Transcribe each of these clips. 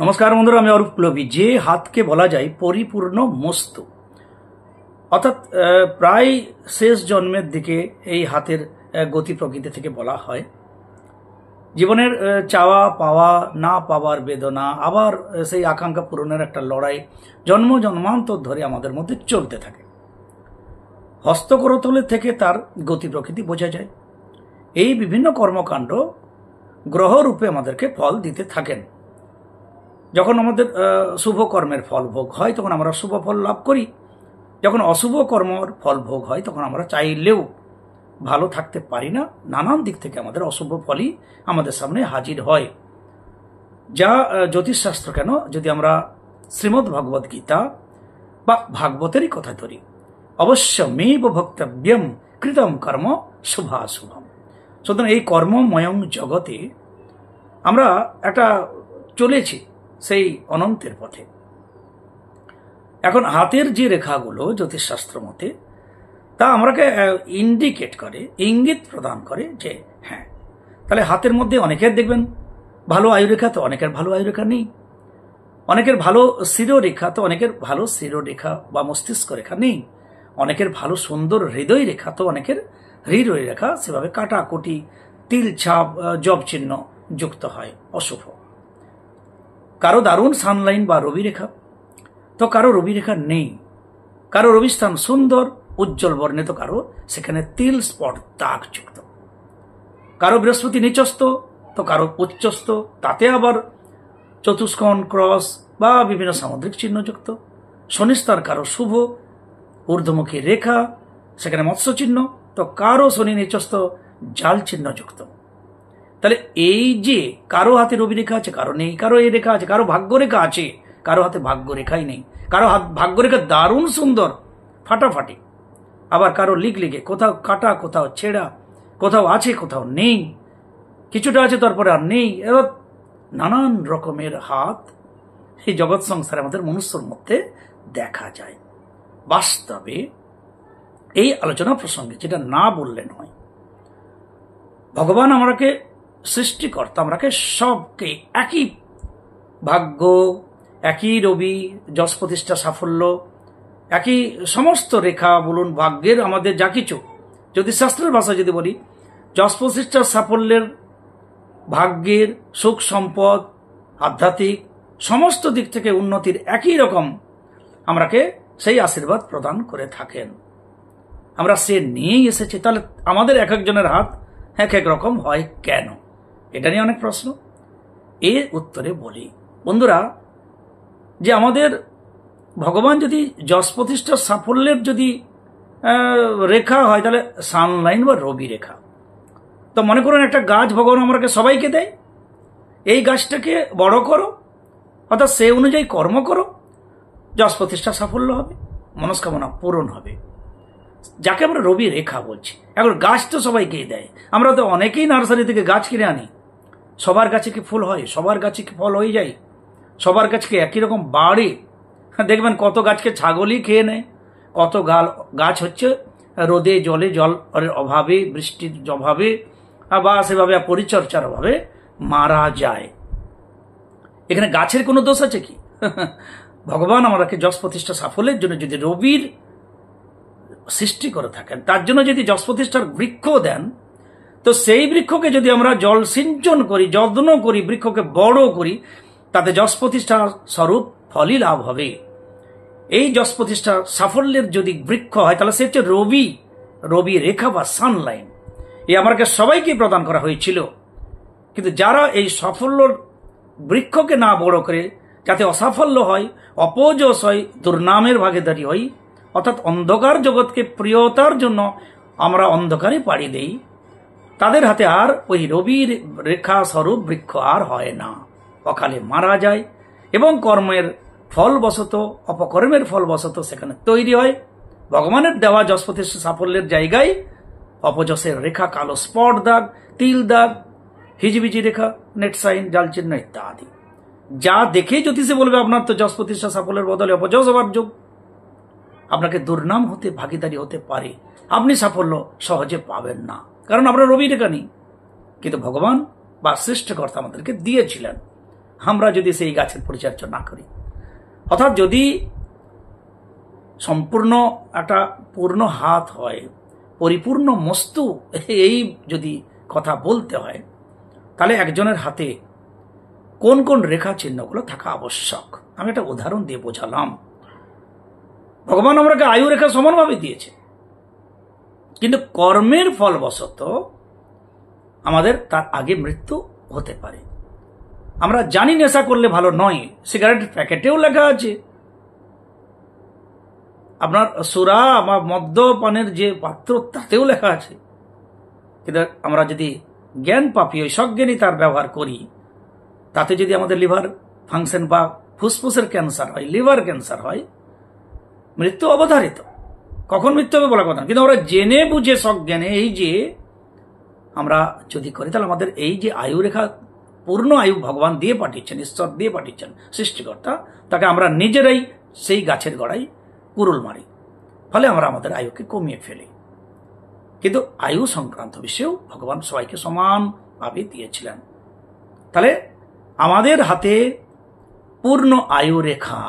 নমস্কার বন্ধুরা, আমি অরূপ প্লবী। যে হাতকে বলা যায় পরিপূর্ণ মস্তু, অর্থাৎ প্রায় শেষ জন্মের দিকে এই হাতের গতি প্রকৃতি থেকে বলা হয়। জীবনের চাওয়া পাওয়া, না পাওয়ার বেদনা, আবার সেই আকাঙ্ক্ষা পূরণের একটা লড়াই জন্ম জন্মান্তর ধরে আমাদের মধ্যে চলতে থাকে। হস্তকরতলে থেকে তার গতি প্রকৃতি বোঝা যায়। এই বিভিন্ন কর্মকাণ্ড গ্রহরূপে আমাদেরকে ফল দিতে থাকেন। যখন আমাদের শুভ কর্মের ফল ভোগ হয় তখন আমরা শুভ ফল লাভ করি। যখন অশুভ কর্মের ফল ভোগ হয় তখন আমরা চাইলেও ভালো থাকতে পারি না। নানান দিক থেকে আমাদের অশুভ ফলই আমাদের সামনে হাজির হয়। যা জ্যোতিষশাস্ত্র কেন, যদি আমরা শ্রীমদ্ ভগবদ গীতা বা ভাগবতেরই কথা ধরি, অবশ্যমেব ভক্তব্যম কৃতম কর্ম শুভাশুভম। সুতরাং এই কর্মময়ং জগতে আমরা একটা চলেছি সেই অনন্তের পথে। এখন হাতের যে রেখাগুলো জ্যোতিষশাস্ত্র মতে তা আমাকে ইন্ডিকেট করে, ইঙ্গিত প্রদান করে যে হ্যাঁ, তাহলে হাতের মধ্যে অনেকের দেখবেন ভালো আয়ুরেখা, তো অনেকের ভালো আয়ুরেখা নেই। অনেকের ভালো শিরোরেখা, তো অনেকের ভালো শিরোরেখা বা মস্তিষ্ক রেখা নেই। অনেকের ভালো সুন্দর হৃদয় রেখা, তো অনেকের হৃদয় রেখা সেভাবে কাটাকুটি, তিল ছাপ, জব চিহ্ন যুক্ত হয়, অশুভ। কারো দারুণ সানলাইন বা রবি রেখা, তো কারো রবি রেখা নেই। কারো রবি স্থান সুন্দর উজ্জ্বল বর্ণে, তো কারো সেখানে তিল স্পট দাগ যুক্ত। কারো বৃহস্পতি নিচস্থ, তো কারো উচ্চস্থ, তাতে আবার চতুষ্কোণ, ক্রস বা বিভিন্ন সামুদ্রিক চিহ্ন যুক্ত। শনিস্তার কারো শুভ ঊর্ধ্বমুখী রেখা, সেখানে মৎস্য চিহ্ন, তো কারো শনি নিচস্থ জাল চিহ্ন যুক্ত। তাহলে এই যে কারো হাতে রবি রেখা আছে, কারো নেই, কারো এই রেখা আছে, কারো ভাগ্য রেখা আছে, কারো হাতে ভাগ্য রেখাই নেই, কারো হাত ভাগ্য রেখা দারুণ সুন্দর ফাটাফাটি, আবার কারো লিগ লিগে, কোথাও কাটা, কোথাও ছেঁড়া, কোথাও আছে কোথাও নেই, কিছুটা আছে তারপরে আর নেই। এবার নানান রকমের হাত এই জগৎ সংসারে আমাদের মনুষ্যর মধ্যে দেখা যায়। বাস্তবে এই আলোচনা প্রসঙ্গে যেটা না বললে নয়, ভগবান আমাকে সৃষ্টিকর্তা, আমরাকে সবকে একই ভাগ্য, একই রবি, যশ প্রতিষ্ঠা, সাফল্য, একই সমস্ত রেখা বলুন, ভাগ্যের আমাদের যা কিছু, জ্যোতিষশাস্ত্রের ভাষায় যদি বলি, যশ প্রতিষ্ঠা, সাফল্যের, ভাগ্যের, সুখ সম্পদ, আধ্যাত্মিক সমস্ত দিক থেকে উন্নতির একই রকম আমরাকে সেই আশীর্বাদ প্রদান করে থাকেন। আমরা সে নিয়েই এসেছি। তাহলে আমাদের এক একজনের হাত এক এক রকম হয় কেন? এটা নিয়ে অনেক প্রশ্ন। এর উত্তরে বলি বন্ধুরা, যে আমাদের ভগবান যদি যশ প্রতিষ্ঠা সাফল্যের যদি রেখা হয়, তাহলে সানলাইন বা রবি রেখা। তো মনে করুন একটা গাছ ভগবান আমাকে সবাইকে দেয়, এই গাছটাকে বড় করো, অর্থাৎ সে অনুযায়ী কর্ম করো, যশ প্রতিষ্ঠা সাফল্য হবে, মনস্কামনা পূরণ হবে, যাকে আমরা রবি রেখা বলছি। এখন গাছ তো সবাইকেই দেয়। আমরা তো অনেকেই নার্সারি থেকে গাছ কিনে আনি। সবার গাছে কি ফুল হয়? সবার গাছে কি ফল হয়ে যায়? সবার গাছকে একই রকম বাড়ে? দেখবেন কত গাছকে ছাগলই খেয়ে নেয়, কত গাছ হচ্ছে রোদে জলে জলের অভাবে, বৃষ্টির অভাবে বা সেভাবে পরিচর্যার অভাবে মারা যায়। এখানে গাছের কোনো দোষ আছে কি? ভগবান আমাকে যশ প্রতিষ্ঠা সাফল্যের জন্য যদি রবির সৃষ্টি করে থাকেন, তার জন্য যদি যশ প্রতিষ্ঠার বৃক্ষ দেন, তো সেই বৃক্ষকে যদি আমরা জল সিঞ্চন করি, যত্ন করি, বৃক্ষকে বড় করি, তাতে যশ প্রতিষ্ঠা স্বরূপ ফলই লাভ হবে। এই যশ প্রতিষ্ঠা সাফল্যের যদি বৃক্ষ হয়, তাহলে সে হচ্ছে রবি রেখা বা সানলাইন। এই আমাকে সবাইকে প্রদান করা হয়েছিল। কিন্তু যারা এই সাফল্যর বৃক্ষকে না বড় করে যাতে অসাফল্য হয়, অপযশ হয়, দুর্নামের ভাগীদারি হই, অর্থাৎ অন্ধকার জগৎকে প্রিয়তার জন্য আমরা অন্ধকারে পাড়ি দেই, তাদের হাতে আর ওই রবির রেখা স্বরূপ বৃক্ষ আর হয় না, অকালে মারা যায় এবং কর্মের ফলবশত, অপকর্মের ফলবশত সেখানে তৈরি হয় ভগবানের দেওয়া যশ প্রতিষ্ঠা সাফল্যের জায়গায় অপযশের রেখা, কালো স্পট দাগ, তিল দাগ, হিজিবিজি রেখা, নেট সাইন, জাল চিহ্ন ইত্যাদি। যা দেখে জ্যোতিষে বলবে আপনার তো যশ প্রতিষ্ঠা সাফল্যের বদলে অপযশ হবার যোগ, আপনাকে দুর্নাম হতে ভাগীদারি হতে পারে, আপনি সাফল্য সহজে পাবেন না, কারণ আপনার রবি রেখা নেই। কিন্তু ভগবান বা সৃষ্টিকর্তা আমাদেরকে দিয়েছিলেন। আমরা যদি সেই গাছের পরিচর্যা না করি, অর্থাৎ যদি সম্পূর্ণ একটা পূর্ণ হাত হয়, পরিপূর্ণ মস্তু, এই যদি কথা বলতে হয়, তাহলে একজনের হাতে কোন কোন রেখা চিহ্নগুলো থাকা আবশ্যক। আমি একটা উদাহরণ দিয়ে বোঝালাম। ভগবান আমাকে আয়ু রেখা সমানভাবে দিয়েছে, কিন্তু কর্মের ফলবশত আমাদের তার আগে মৃত্যু হতে পারে। আমরা জানি নেশা করলে ভালো নয়, সিগারেটের প্যাকেটেও লেখা আছে, আপনার সুরা বা মদ্যপানের যে পাত্র তাতেও লেখা আছে। কিন্তু আমরা যদি জ্ঞান পাপি ওই সজ্ঞানী তার ব্যবহার করি, তাতে যদি আমাদের লিভার ফাংশন বা ফুসফুসের ক্যান্সার হয়, লিভার ক্যান্সার হয়, মৃত্যু অবধারিত। কখন মৃত্যু হবে বলা কথা, কিন্তু আমরা জেনে বুঝে সজ্ঞানে এই যে আমরা যদি করি, তাহলে আমাদের এই যে আয়ু রেখা, পূর্ণ আয়ু ভগবান দিয়ে পাঠিয়েছেন, ঈশ্বর দিয়ে পাঠিয়েছেন সৃষ্টিকর্তা, তাকে আমরা নিজেরাই সেই গাছের গোড়ায় কুরুল মারি, ফলে আমরা আমাদের আয়ুকে কমিয়ে ফেলি। কিন্তু আয়ু সংক্রান্ত বিষয়েও ভগবান সবাইকে সমানভাবে দিয়েছিলেন। তাহলে আমাদের হাতে পূর্ণ আয়ু রেখা,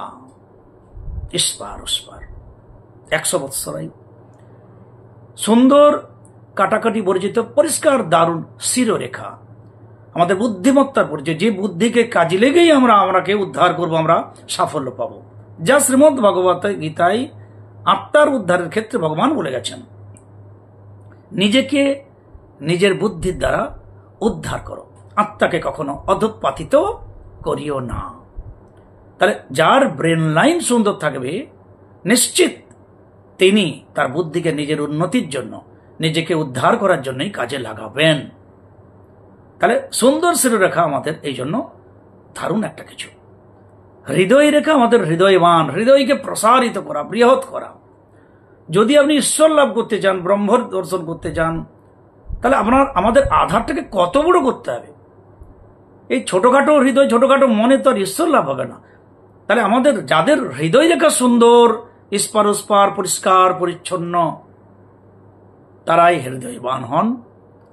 ইস্পার উস্পার 100 বৎসর আয়ু, সুন্দর কাটাকাটি বর্জিত পরিষ্কার দারুণ শিরোরেখা, আমাদের বুদ্ধিমত্তার পরিচয়, যে বুদ্ধিকে কাজে লেগেই আমরাকে উদ্ধার করব, আমরা সাফল্য পাবো। যা শ্রীমদ্ ভগবত গীতায় আত্মার উদ্ধারের ক্ষেত্রে ভগবান বলে গেছেন, নিজেকে নিজের বুদ্ধির দ্বারা উদ্ধার করো, আত্মাকে কখনো অধঃপাতিত করিও না। তাহলে যার ব্রেন লাইন সুন্দর থাকবে, নিশ্চিত তিনি তার বুদ্ধিকে নিজের উন্নতির জন্য, নিজেকে উদ্ধার করার জন্যই কাজে লাগাবেন। তাহলে সুন্দর শিরোরেখা আমাদের এই জন্য দারুণ একটা কিছু। হৃদয় রেখা আমাদের হৃদয়বান, হৃদয়কে প্রসারিত করা, বৃহৎ করা। যদি আপনি ঈশ্বর লাভ করতে চান, ব্রহ্ম দর্শন করতে চান, তাহলে আমাদের আধারটাকে কত বড় করতে হবে। এই ছোটখাটো হৃদয়, ছোটখাটো মনে তো আর ঈশ্বর লাভ হবে না। তাহলে আমাদের যাদের হৃদয় রেখা সুন্দর, ইস্পার উস্পার, পরিষ্কার পরিচ্ছন্ন, তারাই হৃদয়বান হন।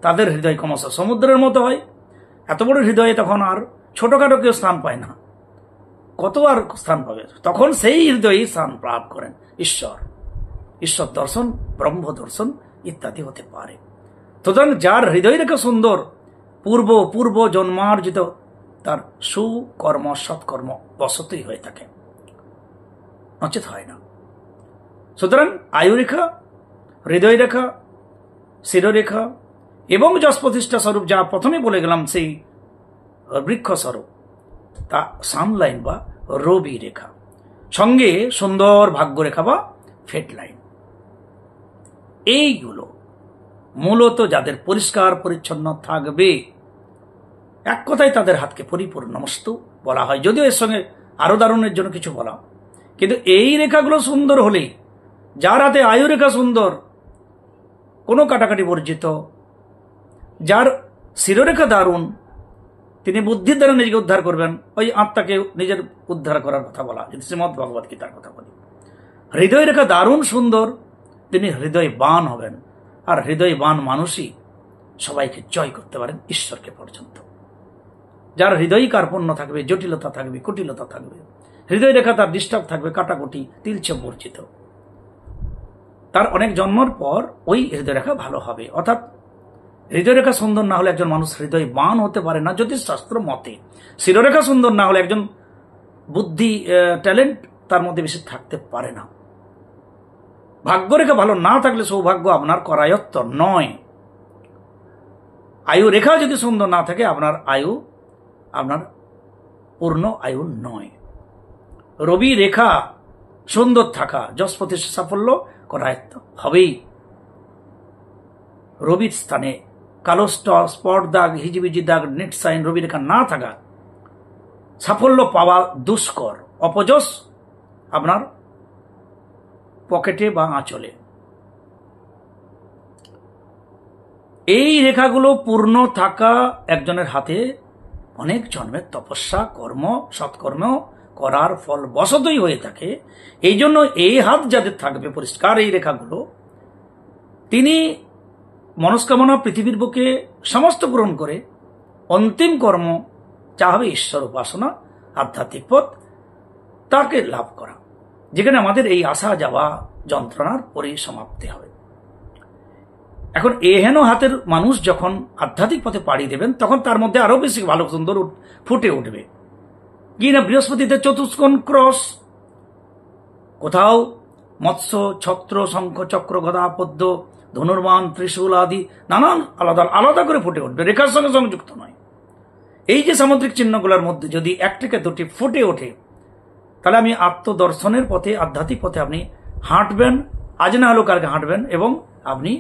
তাদের হৃদয় ক্রমশ সমুদ্রের মতো হয়। এত বড় হৃদয়ে তখন আর ছোটখাটো কেউ স্থান পায় না, কত আর স্থান পাবে, তখন সেই হৃদয়ে স্থান লাভ করেন ঈশ্বর। ঈশ্বর দর্শন, ব্রহ্ম দর্শন ইত্যাদি হতে পারে। সুতরাং যার হৃদয় রেখা সুন্দর, পূর্ব জন্মার্জিত তার সুকর্ম সৎকর্ম বশতই হয়ে থাকে, নচেত হয় না। সুতরাং আয়ু রেখা, হৃদয় রেখা, শিরোরেখা এবং যশ প্রতিষ্ঠা স্বরূপ, যা প্রথমে বলে গেলাম সেই বৃক্ষ স্বরূপ, তা সানলাইন বা রবি রেখা, সঙ্গে সুন্দর ভাগ্য রেখা বা ফেট লাইন। এইগুলো মূলত যাদের পরিষ্কার পরিচ্ছন্ন থাকবে, এক কথায় তাদের হাতকে পরিপূর্ণ মস্তু বলা হয়। যদিও এর সঙ্গে আরো দারুণের জন্য কিছু বলা, কিন্তু এই রেখাগুলো সুন্দর হলেই, যার হাতে আয়ু রেখা সুন্দর, কোনো কাটাকাটি বর্জিত, যার শিরোরেখা দারুণ, তিনি বুদ্ধির দ্বারা নিজেকে উদ্ধার করবেন। ওই আত্মাকে নিজের উদ্ধার করার কথা বলা, যদি শ্রীমদ্ ভগবত গীতার কথা বলি। হৃদয় রেখা দারুণ সুন্দর, তিনি হৃদয়বান হবেন। আর হৃদয়বান মানুষই সবাইকে জয় করতে পারেন, ঈশ্বরকে পর্যন্ত। যার হৃদয় কার্পণ্য থাকবে, জটিলতা থাকবে, কুটিলতা থাকবে, হৃদয় রেখা তার ডিস্টার্ব থাকবে, কাটাকুটি, তিলছে বর্জিত, তার অনেক জন্মের পর ওই হৃদয় রেখা ভালো হবে। অর্থাৎ হৃদয় রেখা সুন্দর না হলে একজন মানুষ হৃদয়বান হতে পারে না জ্যোতিষশাস্ত্র মতে। শিরোরেখা সুন্দর না হলে একজন বুদ্ধি, ট্যালেন্ট তার মধ্যে বেশি থাকতে পারে না। ভাগ্যরেখা ভালো না থাকলে সৌভাগ্য আপনার করায়ত্ত নয়। আয়ু রেখা যদি সুন্দর না থাকে, আপনার আয়ু আপনার পূর্ণ আয়ু নয়। রবি রেখা সুন্দর থাকা যশ প্রতিষ্ঠা সাফল্য করায়ত্ত হবেই। রবির স্থানে কালো স্পট দাগ, হিজিবিজি দাগ, নেট সাইন, রবি রেখা না থাকা, সাফল্য পাওয়া দুষ্কর। অপযশ আপনার পকেটে বা আঁচলে। এই রেখাগুলো পূর্ণ থাকা একজনের হাতে অনেক জন্মের তপস্যা, কর্ম, সৎকর্ম করার ফল বশতই হয়ে থাকে। এই জন্য এই হাত যাদের থাকবে পরিষ্কার, এই রেখাগুলো, তিনি মনস্কামনা পৃথিবীর বুকে সমস্ত পূরণ করে অন্তিম কর্ম যা হবে ঈশ্বর উপাসনা, আধ্যাত্মিক পথ, তাকে লাভ করা, যেখানে আমাদের এই আসা যাওয়া যন্ত্রণার পরিসমাপ্তি হবে। এখন এহেন হাতের মানুষ যখন আধ্যাত্মিক পথে পাড়ি দেবেন, তখন তার মধ্যে আরো বেশি ভালো সুন্দর ফুটে উঠবে। কি না, বৃহস্পতিতে চতুষ্কোণ ক্রস, কোথাও মৎস্য, ছত্র, শঙ্খ, চক্র, গদা, পদ্ম, ধনুর্বাণ, ত্রিশূল আদি নানান আলাদা আলাদা করে ফুটে উঠবে, রেখার সঙ্গে সংযুক্ত নয়। এই যে সামুদ্রিক চিহ্নগুলোর মধ্যে যদি একটিকে দুটি ফুটে ওঠে, তাহলে আমি আত্মদর্শনের পথে, আধ্যাত্মিক পথে আপনি হাঁটবেন, আজ না হলেও কালকে হাঁটবেন, এবং আপনি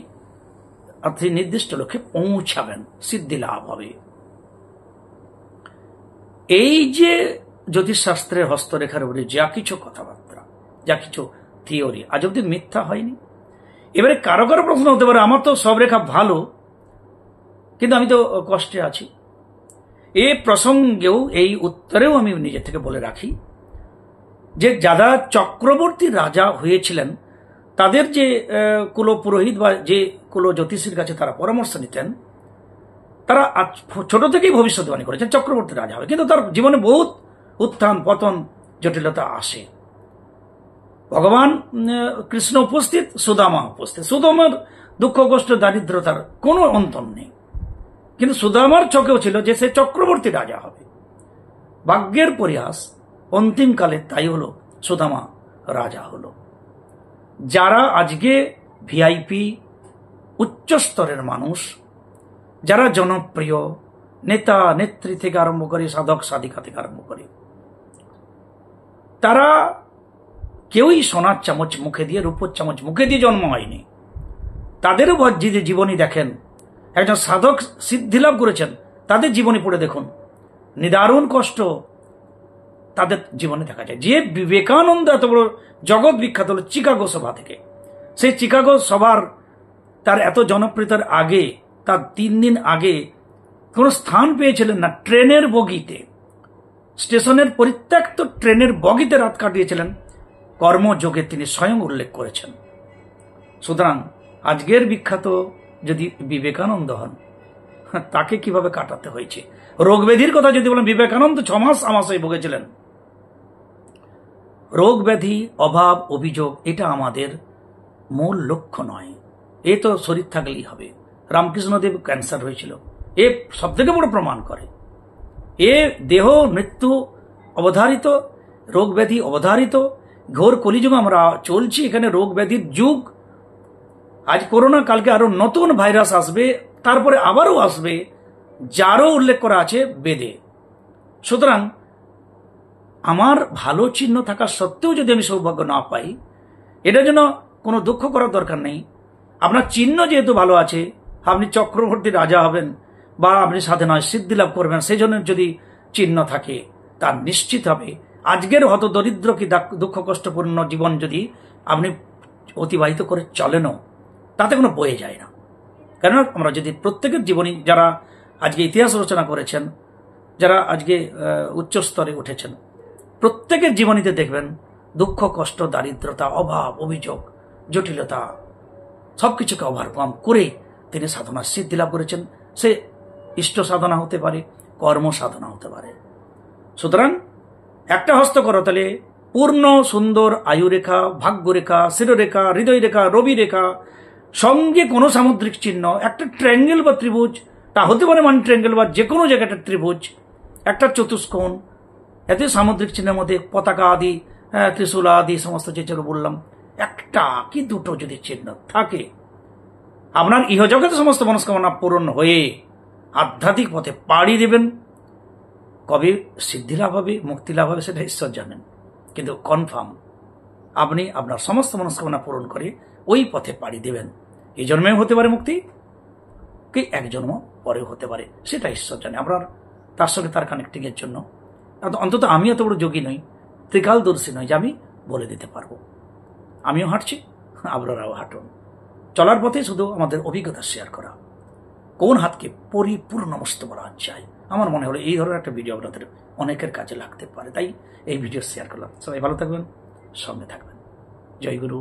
নির্দিষ্ট লক্ষ্যে পৌঁছাবেন, সিদ্ধি লাভ হবে। এই যে জ্যোতিষশাস্ত্রের হস্তরেখার উপরে যা কিছু কথাবার্তা, যা কিছু থিওরি, আজ অব্দি মিথ্যা হয়নি। এবারে কারো কারো প্রশ্ন হতে পারে, আমার তো সব রেখা ভালো, কিন্তু আমি তো কষ্টে আছি। এ প্রসঙ্গেও, এই উত্তরেও আমি নিজে থেকে বলে রাখি যে যারা চক্রবর্তী রাজা হয়েছিলেন, তাদের যে কুল পুরোহিত বা যে কুল জ্যোতিষীর কাছে তারা পরামর্শ নিতেন, তারা ছোট থেকেই ভবিষ্যৎবাণী করেছেন চক্রবর্তী রাজা হবে, কিন্তু তার জীবনে বহুত উত্থান পতন, জটিলতা আসে। ভগবান কৃষ্ণ উপস্থিত, সুদামা উপস্থিত। সুদামার দুঃখ কষ্ট দারিদ্রতার কোনো অন্তর নেই, কিন্তু সুদামার চোখেও ছিল যে সে চক্রবর্তী রাজা হবে। ভাগ্যের পরিহাস, অন্তিমকালে তাই হলো, সুদামা রাজা হলো। যারা আজকে ভিআইপি, উচ্চ স্তরের মানুষ, যারা জনপ্রিয় নেতা নেত্রী থেকে আরম্ভ করে সাধক সাধিকা থেকে আরম্ভ করে, তারা কেউই সোনার চামচ মুখে দিয়ে, রূপোর চামচ মুখে দিয়ে জন্ম হয়নি। তাদেরও যদি জীবনী দেখেন, একজন সাধক সিদ্ধিলাভ করেছেন, তাদের জীবনী পড়ে দেখুন, নিদারুণ কষ্ট তাদের জীবনে দেখা যায়। যে বিবেকানন্দ এত বড় জগৎ বিখ্যাত হলো চিকাগো সভা থেকে, সেই চিকাগো সভার তার এত জনপ্রিয়তার আগে, তার 3 দিন আগে কোন স্থান পেয়েছিলেন না। ট্রেনের বগিতে, স্টেশনের পরিত্যক্ত ট্রেনের বগিতে রাত কাটিয়েছিলেন, কর্মযোগে তিনি স্বয়ং উল্লেখ করেছেন। সুতরাং আজকের বিখ্যাত যদি বিবেকানন্দ হন, তাকে কিভাবে কাটাতে হয়েছে। রোগ ব্যাধির কথা যদি বলেন, বিবেকানন্দ 6 মাস আমাশয় ভুগেছিলেন। রোগ ব্যাধি, অভাব, অভিযোগ, এটা আমাদের মূল লক্ষ্য নয়। এ তো শরীর থাকলেই হবে। রামকৃষ্ণদেব ক্যান্সার হয়েছিল, এ সব থেকে বড় প্রমাণ করে। এ দেহ মৃত্যু অবধারিত, রোগ ব্যাধি অবধারিত। ঘোর কলিযুগে আমরা চলছি, এখানে রোগ ব্যাধির যুগ। আজ করোনা, কালকে আরো নতুন ভাইরাস আসবে, তারপরে আবারও আসবে, যারও উল্লেখ করা আছে বেদে। সুতরাং আমার ভালো চিহ্ন থাকা সত্ত্বেও যদি আমি সৌভাগ্য না পাই, এটার জন্য কোনো দুঃখ করার দরকার নেই। আপনার চিহ্ন যেহেতু ভালো আছে, আপনি চক্রবর্তী রাজা হবেন বা আপনি সাধনায় সিদ্ধি লাভ করবেন, সেই জন্য যদি চিহ্ন থাকে, তার নিশ্চিত হবে আজকের হত দরিদ্র কি দুঃখ কষ্টপূর্ণ জীবন যদি আপনি অতিবাহিত করে চলেনও, তাতে কোনো বয়ে যায় না। কেননা আমরা যদি প্রত্যেকের জীবনী, যারা আজকে ইতিহাস রচনা করেছেন, যারা আজকে উচ্চ স্তরে উঠেছেন, প্রত্যেকের জীবনীতে দেখবেন দুঃখ কষ্ট, দারিদ্রতা, অভাব, অভিযোগ, জটিলতা সবকিছুকে ওভারকাম করে তিনি সাধনা সিদ্ধি লাভ করেছেন। সে ইষ্ট সাধনা হতে পারে, কর্ম সাধনা হতে পারে। সুতরাং একটা হস্তকরতালে পূর্ণ সুন্দর আয়ুরেখা, ভাগ্যরেখা, শিরোরেখা, হৃদয় রেখা, রবি রেখা, সঙ্গে কোনো সামুদ্রিক চিহ্ন, একটা ট্রায়াঙ্গেল বা ত্রিভুজ, তা হতে পারে মানি ট্রায়াঙ্গেল বা যে কোনো জায়গায় একটা ত্রিভুজ, একটা চতুষ্কোণ, এতে সামুদ্রিক চিহ্নের মধ্যে পতাকা আদি, ত্রিশূল আদি সমস্ত যেগুলো বললাম, একটা কি দুটো যদি চিহ্ন থাকে, আপনার ইহজগতে সমস্ত মনস্কামনা পূরণ হয়ে আধ্যাত্মিক পথে পাড়ি দেবেন। কবে সিদ্ধি লাভ হবে, মুক্তি লাভ হবে, সেটা ঈশ্বর জানেন, কিন্তু কনফার্ম আপনি আপনার সমস্ত মনস্কামনা পূরণ করে ওই পথে পাড়ি দেবেন। এই জন্মেও হতে পারে মুক্তি, কি এক জন্ম পরেও হতে পারে, সেটা ঈশ্বর জানে। আপনার তার সঙ্গে তার কানেক্টিং এর জন্য অন্তত আমি এত বড় যোগী নই, ত্রিকালদর্শী নই যে আমি বলে দিতে পারবো। আমিও হাঁটছি, আপনারাও হাঁটুন। চলার পথে শুধু আমাদের অভিজ্ঞতা শেয়ার করা, কোন হাতকে পরিপূর্ণ মস্ত করা চাই। আমার মনে হলো এই ধরনের একটা ভিডিও আপনাদের অনেকের কাজে লাগতে পারে, তাই এই ভিডিও শেয়ার করলাম। সবাই ভালো থাকবেন, সঙ্গে থাকবেন। জয় গুরু।